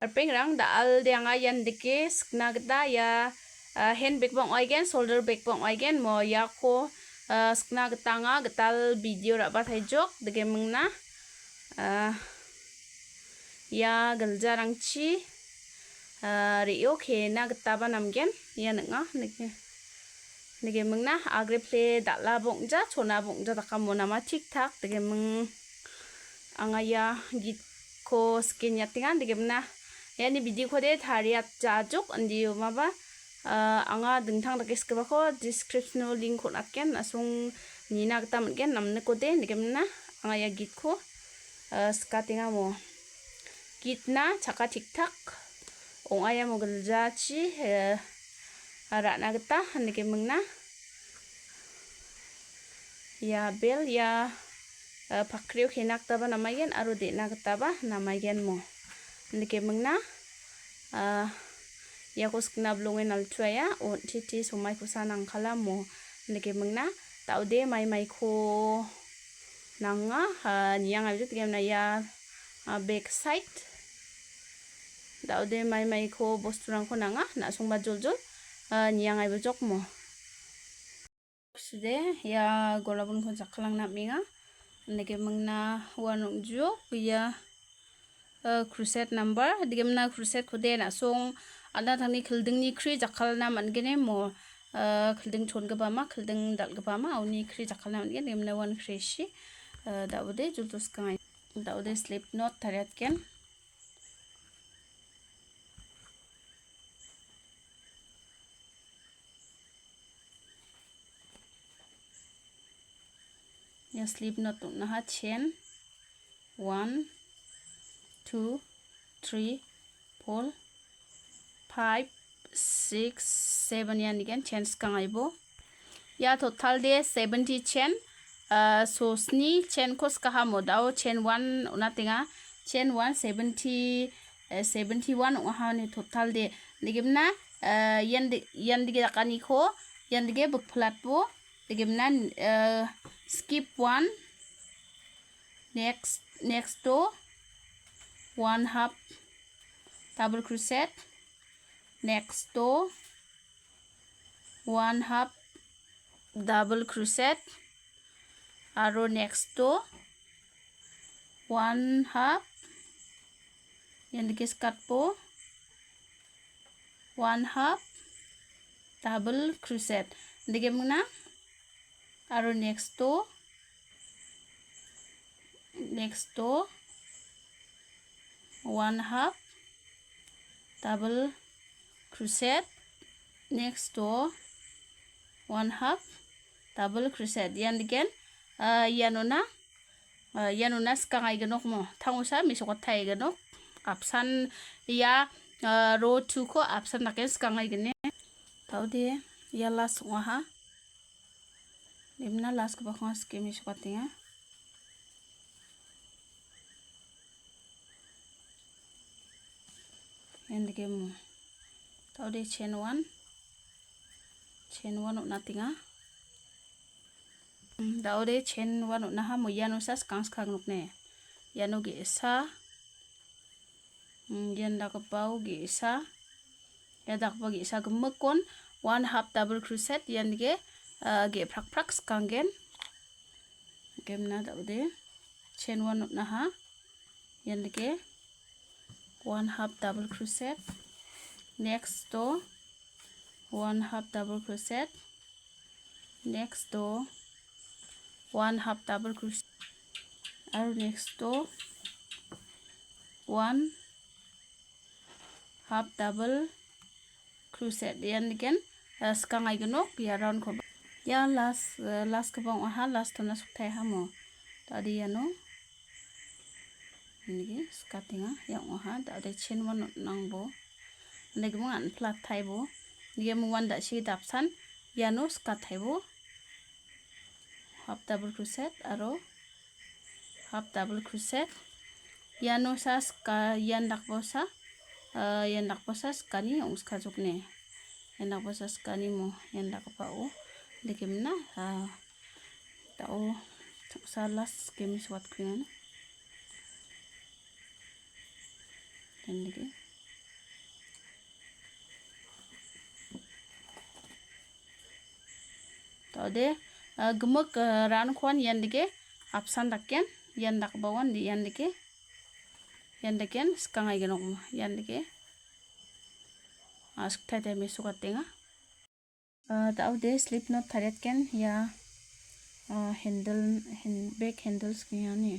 Arpengrang da al de anga yan deke skna gda ya hand bag bong again shoulder bag bong again mo ya ko skna gta nga gtal video ra ba thai jok dege mungna ya galjarang chi rio ke na gta ba namgen ya nga nege mungna agre play dala bongja chona bongja takamo nama tik tak dege mung anga ya git ko skin ya tingan dege muna ya ni video ko de thariat jajuk andi maba anga dingthang dake skeba ko description link ko nakken asung nina gta mgen namne ko de dege muna anga ya git ko skatinga mo gitna chaka tik tak ong aya mo gelja chi rana gta dege mungna ya bel ya pakriu khinak taba namayen aru de na gta ba namayen mo dege mungna ya ko skna blongen altua ya on titi somai ko sanang khala mo dege mungna taude mai ko nanga niang abjut gemna ya back side taude mai ko bosturang ko nanga na songba joljol niang ai bojok mo sude ya golabun ko jaklang na minga dege mungna wanung ju ya crochet number digemna crochet khode na song ada thangni khilding ni khri jakal na mangene mo khilding chon gaba ma khilding dal gaba ma awni khri jakal na mangene digemna one crochet daude jultus kai daude slip knot thariat ken ya slip knot na ha chain 1 2 3 4 5 6 7 yan again chains kangaibo ya total de 70 chain so sni chain kos kaha modao chain 1 unatinga chain 1 70 71 ha ni total de digimna yan dige dakani ko yan dige bukplat bo digimna skip 1 next to 1/2 double crochet next to 1/2 double crochet aro next to 1/2 yang dikiskat po 1/2 double crochet dige muna aro next to 1/2 double crochet next to 1/2 double crochet yan digen yanuna skangai genok mo thangusa misokot thai genok apsan ya row 2 ko apsan naken skangai gene taude ya las waha limna las ko bakong skemi sokatinga yan dige mo taude chain 1 unatinga daude chain 1 unaha mo yano sa skang nukne yano ge sa yan dak pau ge sa ya dak pa ge sa gemekon 1/2 double crochet yan dige ge prak skangen gemna daude chain 1 unaha yan dige 1/2 double crochet next to 1/2 double crochet next to 1/2 double crochet and next to 1/2 double crochet yan again skangai genok ya round ko ya last kabong aha last tona sukthai hamo tadi yano ini skatinga yang oha da de chain 1 nangbo nege mo an plat thaibo nige mo wan da shi dapsan yano skat thaibo half double crochet aro half double crochet yano sa ska yan dakbosa skani ong ska jokne yan dakbosa skani mo yan dakpao dikemna tao salas kemi swat kwen yan dige daude gemuk ran kwan yan dike apsan dakken yan dak bawan di yan dike yan dakken sekangai genok yan dike askta te mesukat tenga daude slip knot taret ken ya back handles kya ni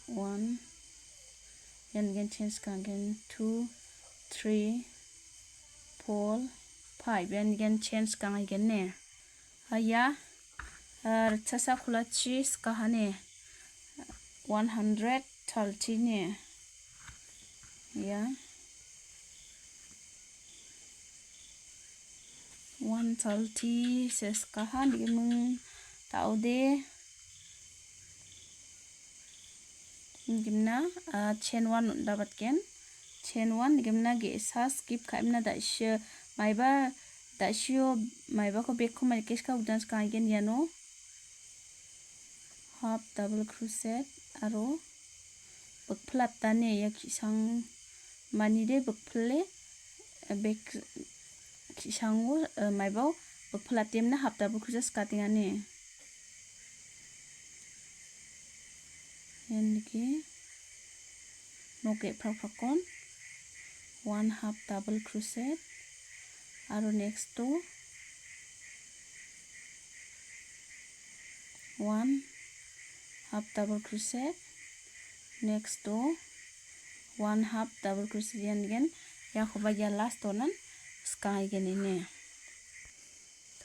one yan gen change kan gen 2 3 4 5 yan gen change kan gen ne haya rchasa khulachi skahane 130 ne ya 130 seskahan digimung taude gimna chain 1 dapat ken chain 1 gimna ge sa skip khaimna da she maiba da shio maiba ko Bagko Maikai ska udan ska gen yano half double crochet aro bakplat tane ya kisang mani de bakple back kisango maiba bakplat temna half double crochet ska tingane yanke noke prakon 1/2 double crochet aro next to 1/2 double crochet next to 1/2 double crochet yan gen ya khoba ya last onan sky gen ini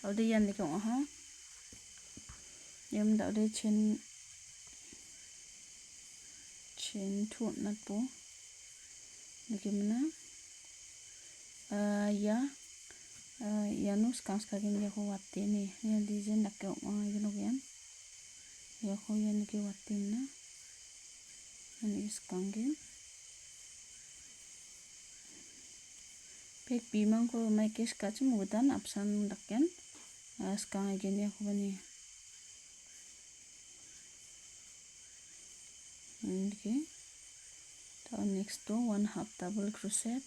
taude yan dikong aha yam daude chain 2 nat po gimana yanus kang skagen ya ko watte ni ya design dakke gino gen ya ko yan ke watte na ani skangen pek bimang ko Maikai skachum udan apsan dakken skang gen ya ko bani okay so next to 1/2 double crochet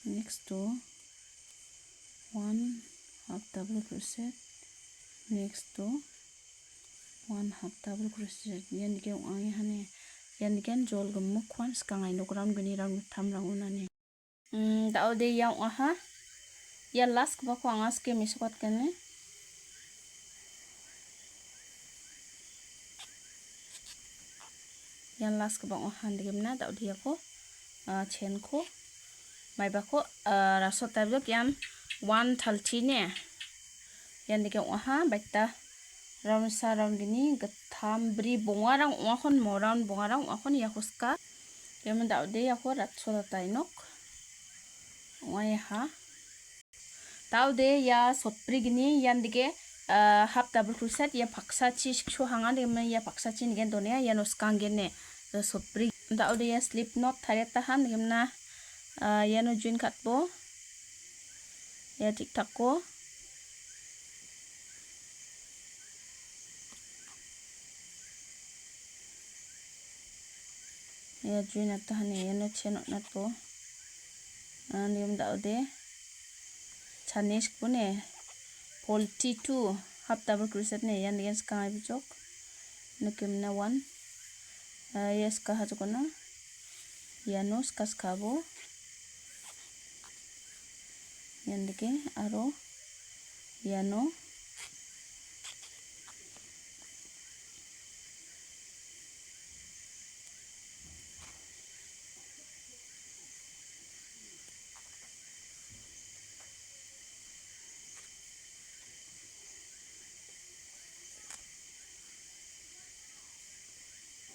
next to 1/2 double crochet next to 1/2 double crochet yan ke ang hane yan ken jol gemuk kwan skangai nok ram gani ram tham rang unani daude yang aha ya last ba ko angas ke misukot kene yan last ke bang han digimna daude ya ko chain ko maiba ko rasot tabjok yan 130 ne yan dike aha baita round sa round gini gatham bri bongarang okhon moran bongarang okhon yakoska yemen daude yako ratso tainok oi ha daude ya sotpri gini yan dike half double crochet ya paksa chi shu hanga de ya paksa chi nigen done ya no skangen ne sotpri daude ya slip knot thare tahan gimna ya no join katbo ya tik tak ko ya join atahane ya no chain nat po nium daude chanes ko ne polti 2 half double crochet ne yan gen skai bijok nakimna 1 yes ka hajukona yano skaskabo yandike aro yano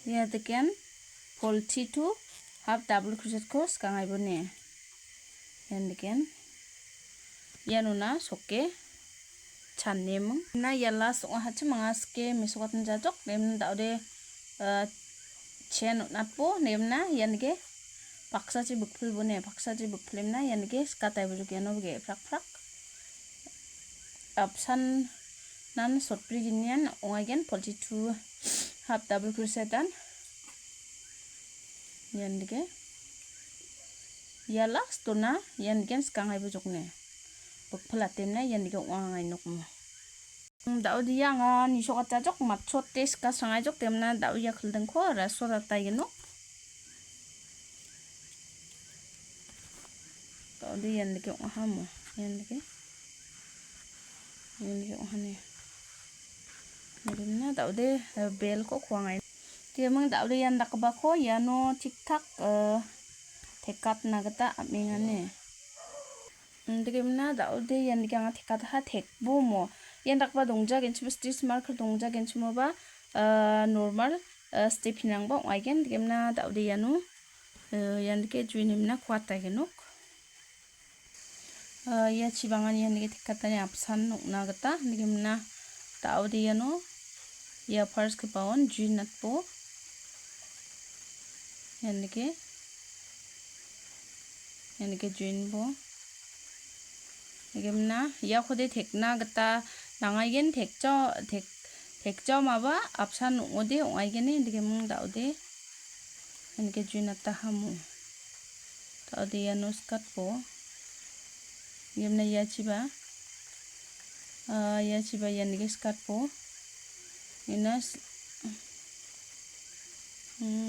ya tekan polti 2 half double crochet ko skangai bone yandiken yanuna soke channem na yalla so hachu mangaske misokatn jajok nem daude chain natpo nemna yange paksa chi bukphul bone paksa chi bukphlemna yange skatai bujuk yanoge frak frak option nan sotpri ginian ongagen polti 2 half double crochet dan yan dige ya last to na yan gen skang hai bujok ne buk phalatem na yan dige wa ngai nok mo dau dia nga ni so ka jok mat chot tes ka sangai jok temna dau ya khildeng ko ra so ra tai no dau di yan dige wa ha mo yan dige wa ne na dau de bel ko khwangai dia meng dau de yan dak ba ko ya no tik tak tekat na gata amengane ndrimna dau de yan dige nga tekat ha tek bo mo yan dak ba dongja gen chim stitch mark dongja gen chim ba normal step hinang ba aigen gemna dau de yanu yan dige juinimna kwata genok ya chibangan yan dige tekat ni apsan nok na gata gemna dau de yanu ya first ke paon juinat po yan dige join bo gemna ya khode thekna gata nangaigen thekjo maba apsan ode ongaigene digem daude enke junata hamu daude ya no skat po gemna ya chiba yan dige skat po inas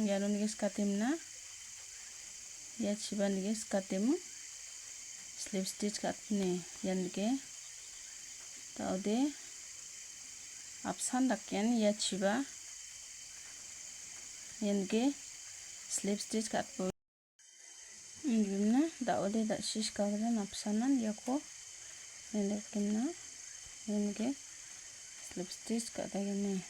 ya no dige skatimna ya chiba dige skatim slip stitch katne yan dige daude apsan dakyan ya chiba yan dige slip stitch katpo gimna daude da shish kagran apsanan yako yan dige slip stitch katagene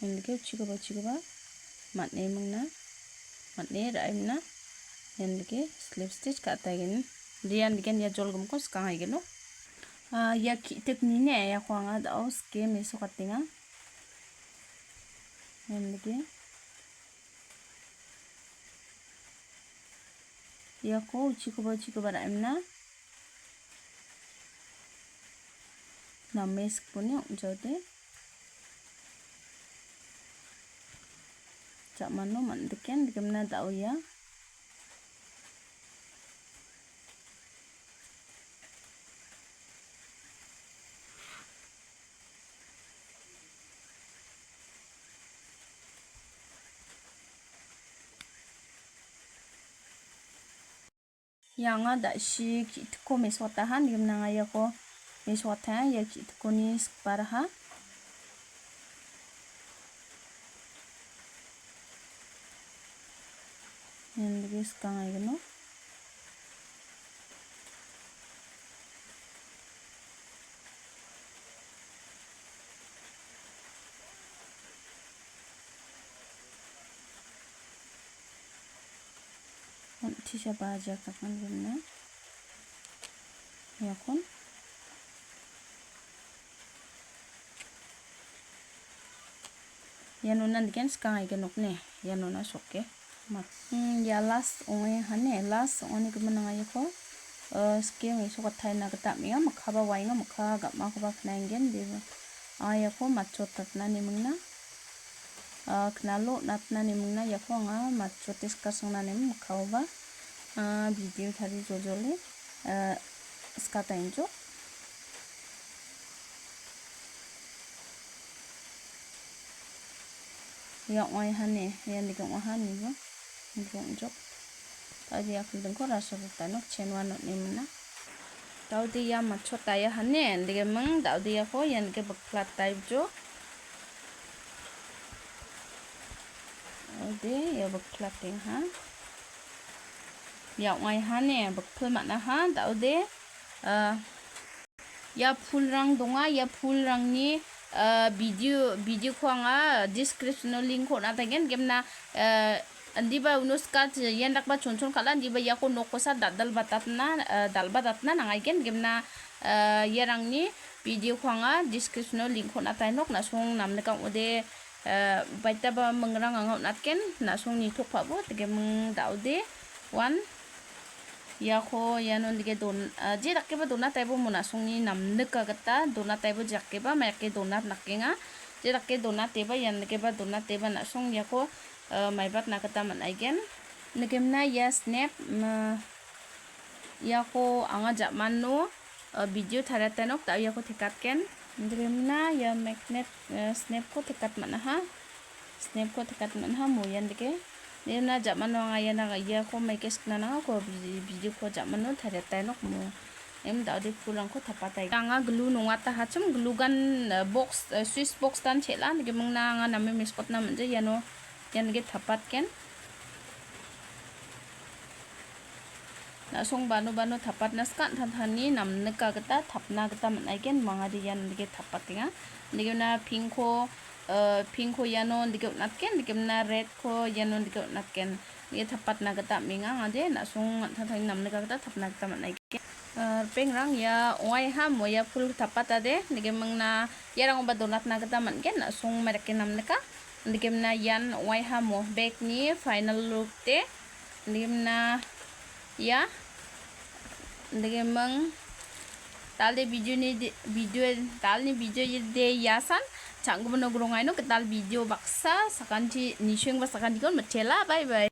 yan dige chigoba matne mangna matne raimna yan dige slip stitch katagene dian digen ya jolgum ko skang hai gelo ya ki tekni ne ya khwanga da os ke me so katinga yan dige ya ko chikoba raimna na mes pune jode chamano mandeken digemna dau ya yanga da shi kitko meswatahan gimna ngaya ko meswata ya kitko ni sparaha yan dige skang ay gano tisha baja kapan gimna ya kon yanunan digen skang ay ganok ne yanuna soke mat ya last onge hane last oni gimna ngaya ko ske me so kathai na gata mi makha wainga makha ga ma ko ba knaingen de aya ko machot tatna ni mungna knalo natna ni mungna ya ko nga machot tis kasang na ni makha ba video thari jojole skata injo ya oi hane ya ni ko hane ba njo tadi aku dengko rasa tanok chenwa no nimna taudi ya machota ya hane ndige meng taudi ya ko yan ke baklat type jo ode ya baklat ting ha ya oi hane bakpul mana ha taudi ya full rang donga ya full rang ni video ko nga description link ko na tagen gemna andiba unuskat yan dakba chonchon kala andiba yako nokosa dalbatatna nangaigen gemna yarangni video ko nga description link ko na tainok na song namne kang ode baita ba mangrang angau natken na song ni thok pabo tegem daude 1 ya ko ya non dige don je dakke ba donat taibo mona songni namne ka gata donat taibo jakke ba mayake donat nakenga je dakke donat teba yan dige ba donat teba na song ya ko maibat na kata man aigen nigemna ya snap ya ko anga jakman no video tharatanok ta ya ko tekatken nigemna ya magnet snap ko tekat mana ha snap ko tekat mana ha moyan dige Nena zaman no ngaya na ya ko may kes na nga ko video ko zaman no thare tay nok mo em da de pulang ko tapatay nga glue no nga ta hachum glue gun box swiss box tan chela nge mong na nga nami mispot na manje yano yan ge tapat ken na song bano tapat na skan thani nam ne ka gata thapna gata manai ken manga di yan ge tapat nga nge na pink ko yano dikau natken dikemna red ko yano dikau natken ye tapat na gata minga ngade na sung thang nam na gata tapna gata manai ke pengrang ya oi ha mo ya full tapat ade digemang na yarang ba donat na gata man ken na sung mereke nam na ka digemna yan oi ha mo back ni final look te digemna ya digemang talde video de yasan Canggu menogrong aino ketal video baksa sakanti niseng ba sakanti kon metela bye bye